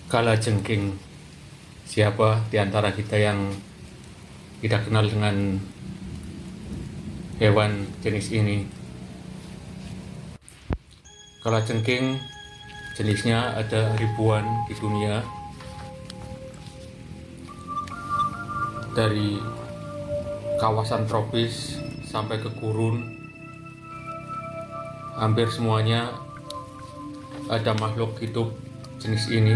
Kalajengking. Siapa di antara kita yang tidak kenal dengan hewan jenis ini? Kalajengking jenisnya ada ribuan di dunia, dari kawasan tropis sampai ke gurun. Hampir semuanya ada makhluk hidup jenis ini.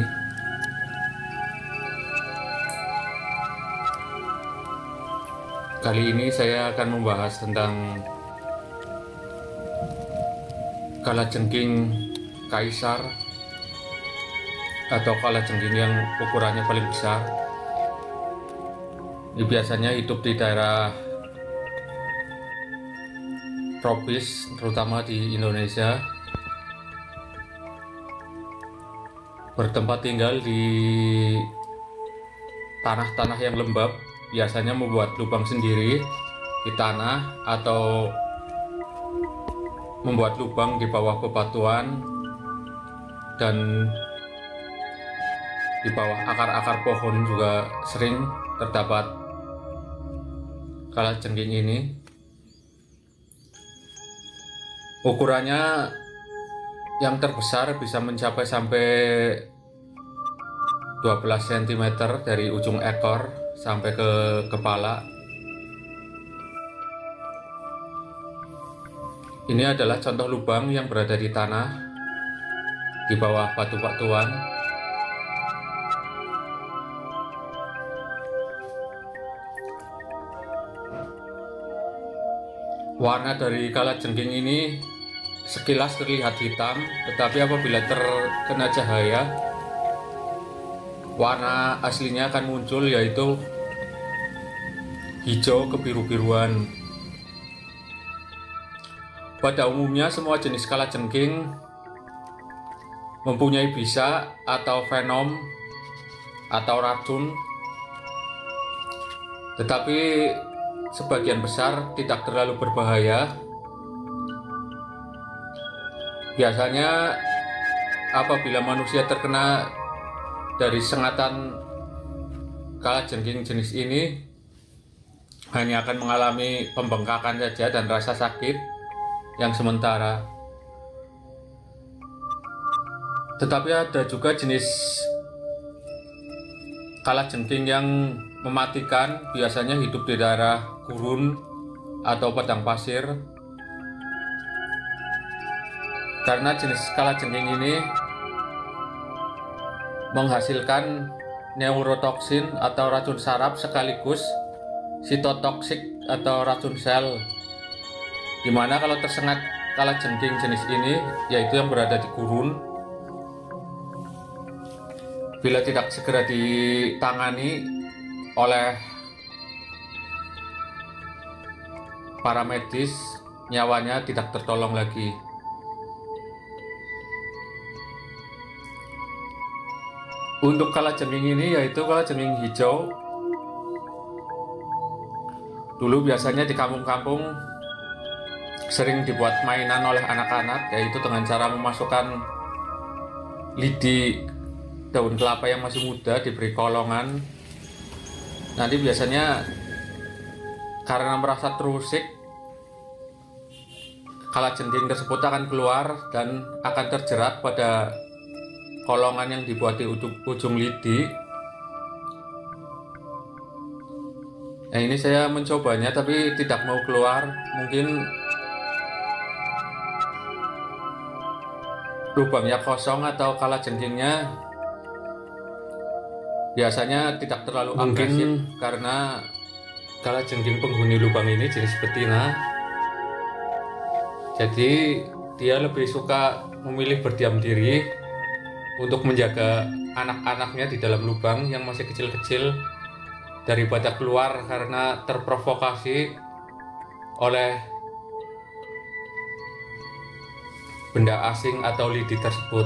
Kali ini saya akan membahas tentang kalajengking kaisar atau kalajengking yang ukurannya paling besar. Ini biasanya hidup di daerah tropis, terutama di Indonesia. Bertempat tinggal di tanah-tanah yang lembab, biasanya membuat lubang sendiri di tanah atau membuat lubang di bawah bebatuan dan di bawah akar-akar pohon juga sering terdapat kalajengking ini. Ukurannya yang terbesar bisa mencapai sampai 12 cm dari ujung ekor sampai ke kepala. Ini adalah contoh lubang yang berada di tanah di bawah batu-batuan. Warna dari kalajengking ini sekilas terlihat hitam, tetapi apabila terkena cahaya, warna aslinya akan muncul, yaitu hijau kebiru-biruan. Pada umumnya semua jenis kalajengking mempunyai bisa atau venom atau racun, tetapi sebagian besar tidak terlalu berbahaya. Biasanya apabila manusia terkena dari sengatan kalajengking jenis ini, hanya akan mengalami pembengkakan saja dan rasa sakit yang sementara. Tetapi ada juga jenis kalajengking yang mematikan, biasanya hidup di daerah gurun atau padang pasir. Karena jenis kalajengking ini menghasilkan neurotoksin atau racun saraf sekaligus sitotoksik atau racun sel, dimana kalau tersengat kalajengking jenis ini, yaitu yang berada di gurun, bila tidak segera ditangani oleh para medis, nyawanya tidak tertolong lagi. Untuk kalajengking ini, yaitu kalajengking hijau, dulu biasanya di kampung-kampung sering dibuat mainan oleh anak-anak, yaitu dengan cara memasukkan lidi daun kelapa yang masih muda, diberi kolongan. Nanti biasanya karena merasa terusik, kalajengking tersebut akan keluar dan akan terjerat pada kolongan yang dibuat di ujung lidi. Nah, ini saya mencobanya tapi tidak mau keluar. Mungkin lubangnya kosong atau kalajengkingnya biasanya tidak terlalu agresif, karena kalajengking penghuni lubang ini jenis betina. Jadi dia lebih suka memilih berdiam diri untuk menjaga anak-anaknya di dalam lubang yang masih kecil-kecil daripada keluar karena terprovokasi oleh benda asing atau lidi tersebut.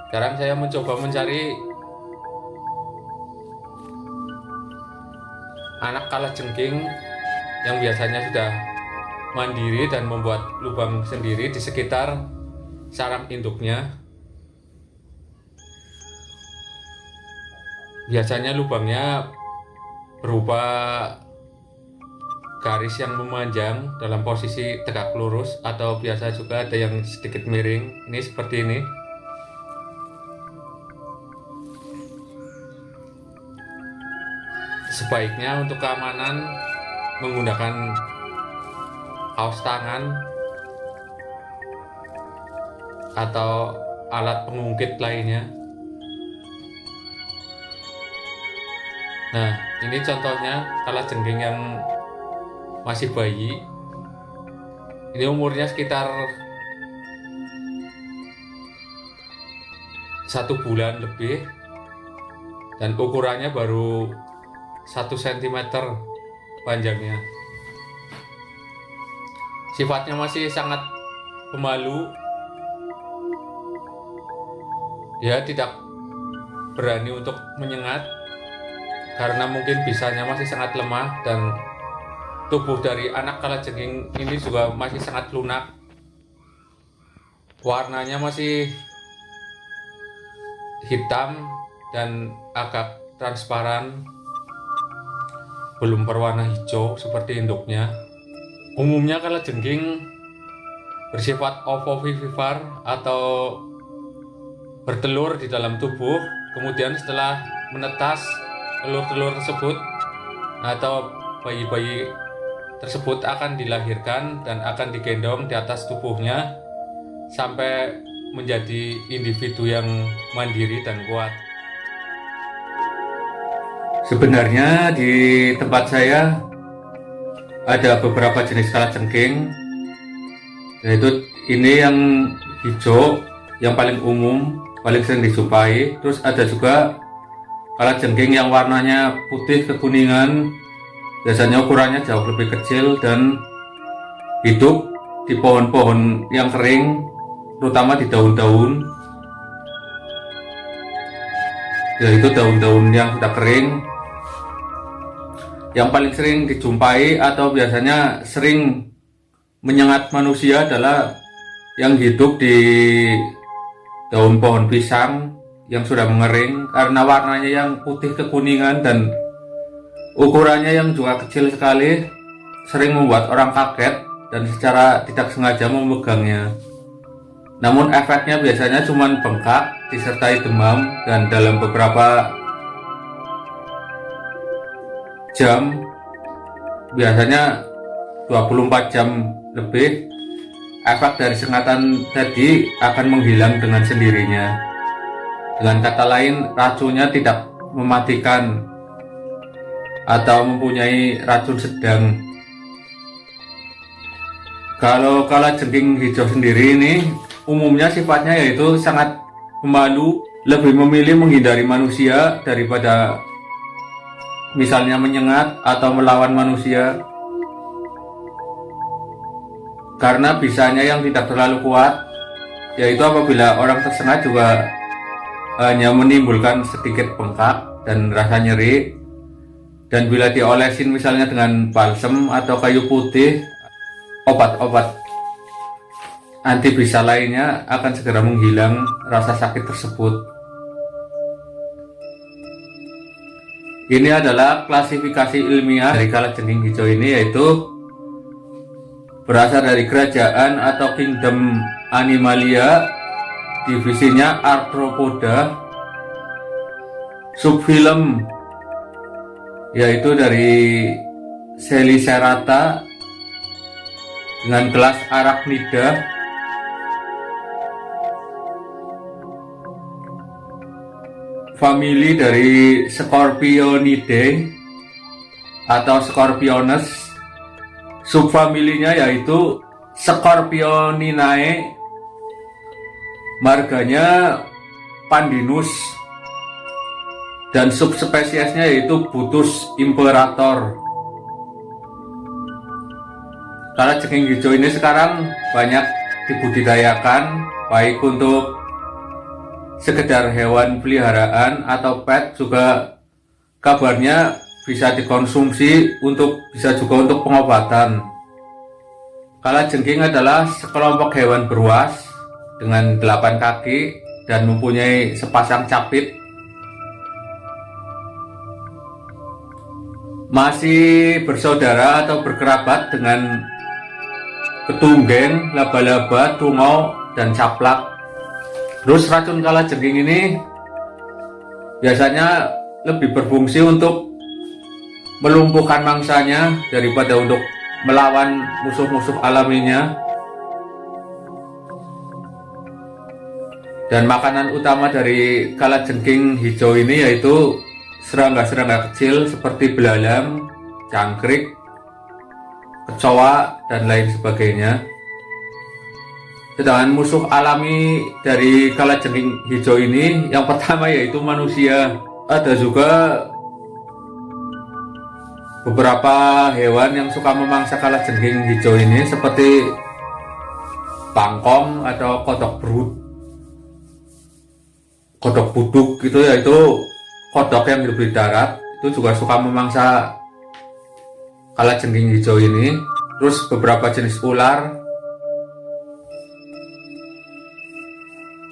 Sekarang saya mencoba mencari anak kalajengking yang biasanya sudah mandiri dan membuat lubang sendiri di sekitar sarang induknya. Biasanya lubangnya berupa garis yang memanjang dalam posisi tegak lurus, atau biasa juga ada yang sedikit miring. Ini seperti ini. Sebaiknya untuk keamanan menggunakan kaos tangan atau alat pengungkit lainnya. Nah, ini contohnya kalajengking yang masih bayi. Ini umurnya sekitar 1 bulan lebih, dan ukurannya baru 1 cm panjangnya. Sifatnya masih sangat pemalu. Dia tidak berani untuk menyengat karena mungkin bisanya masih sangat lemah, dan tubuh dari anak kalajengking ini juga masih sangat lunak. Warnanya masih hitam dan agak transparan, belum berwarna hijau seperti induknya. Umumnya kalajengking bersifat ovovivipar atau bertelur di dalam tubuh. Kemudian setelah menetas telur-telur tersebut atau bayi-bayi tersebut akan dilahirkan dan akan digendong di atas tubuhnya sampai menjadi individu yang mandiri dan kuat. Sebenarnya di tempat saya ada beberapa jenis kalajengking, yaitu ini yang hijau yang paling umum, paling sering dijumpai. Terus ada juga kalajengking yang warnanya putih kekuningan, biasanya ukurannya jauh lebih kecil dan hidup di pohon-pohon yang kering, terutama di daun-daun, yaitu daun-daun yang sudah kering. Yang paling sering dijumpai atau biasanya sering menyengat manusia adalah yang hidup di daun pohon pisang yang sudah mengering, karena warnanya yang putih kekuningan dan ukurannya yang juga kecil sekali, sering membuat orang kaget dan secara tidak sengaja memegangnya. Namun efeknya biasanya cuma bengkak disertai demam, dan dalam beberapa jam, biasanya 24 jam lebih, efek dari sengatan tadi akan menghilang dengan sendirinya. Dengan kata lain, racunnya tidak mematikan atau mempunyai racun sedang. Kalau kalajengking hijau sendiri ini umumnya sifatnya yaitu sangat pemalu, lebih memilih menghindari manusia daripada misalnya menyengat atau melawan manusia, karena bisanya yang tidak terlalu kuat, yaitu apabila orang tersengat juga hanya menimbulkan sedikit bengkak dan rasa nyeri. Dan bila diolesin misalnya dengan balsem atau kayu putih, obat-obat anti bisa lainnya akan segera menghilang rasa sakit tersebut. Ini adalah klasifikasi ilmiah dari kalajengking hijau ini, yaitu berasal dari kerajaan atau kingdom Animalia, divisinya Arthropoda, subfilum yaitu dari Selicerata dengan kelas Arachnida, famili dari Scorpionidae atau Scorpionus, subfamilinya yaitu Scorpioninae, marganya Pandinus, dan subspesiesnya yaitu Butus imperator. Kalajengking hijau ini sekarang banyak dibudidayakan, baik untuk sekedar hewan peliharaan atau pet, juga kabarnya bisa dikonsumsi bisa juga untuk pengobatan. Kalajengking adalah sekelompok hewan beruas dengan 8 kaki dan mempunyai sepasang capit. masih bersaudara atau berkerabat dengan ketunggeng, laba-laba, tungau, dan caplak. Terus racun kalajengking ini biasanya lebih berfungsi untuk melumpuhkan mangsanya daripada untuk melawan musuh-musuh alaminya. Dan makanan utama dari kalajengking hijau ini yaitu serangga-serangga kecil seperti belalang, jangkrik, kecoa, dan lain sebagainya. Sedangkan musuh alami dari kalajengking hijau ini yang pertama yaitu manusia. Ada juga beberapa hewan yang suka memangsa kalajengking hijau ini seperti bangkong atau kodok perut. Kodok buduk gitu, yaitu kodok yang hidup di darat, itu juga suka memangsa kalajengking hijau ini. Terus beberapa jenis ular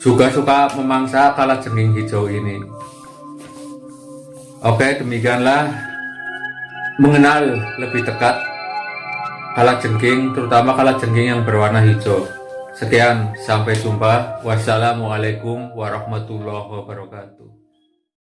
juga suka memangsa kalajengking hijau ini. Oke, demikianlah mengenal lebih dekat kalajengking, terutama kalajengking yang berwarna hijau. Sekian, sampai jumpa. Wassalamualaikum warahmatullahi wabarakatuh.